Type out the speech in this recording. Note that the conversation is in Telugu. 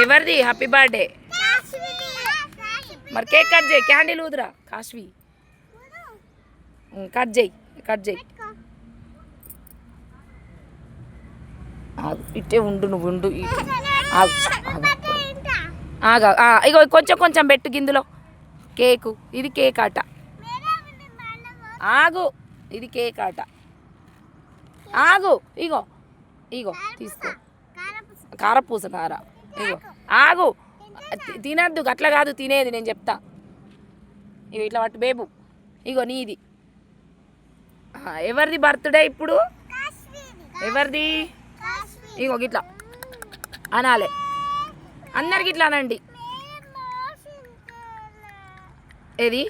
ఎవరిది హ్యాపీ బర్త్డే? మరి కేక్ కట్ చేయి, క్యాండిల్ ఊదురా. కాశ్వి కట్ చేయి, కట్ చేయి. ఇట్టే ఉండు, నువ్వు ఉండు. ఆగా ఇగో కొంచెం కొంచెం పెట్టు గిందులో కేకు. ఇది కేక్ ఆట. ఆగు, ఇది కేక్ ఆట. ఆగు, ఇగో ఇగో తీసుకో. కారపూస కార. ఇగో ఆగు, తినద్దు అట్లా కాదు తినేది, నేను చెప్తా. ఇగో ఇట్లా పట్టు బేబు. ఇగో నీది. ఎవరిది బర్త్డే ఇప్పుడు? ఎవరిది? ఇగో గిట్లా అనాలే, అందరికి ఇట్లా అనండి. ఏది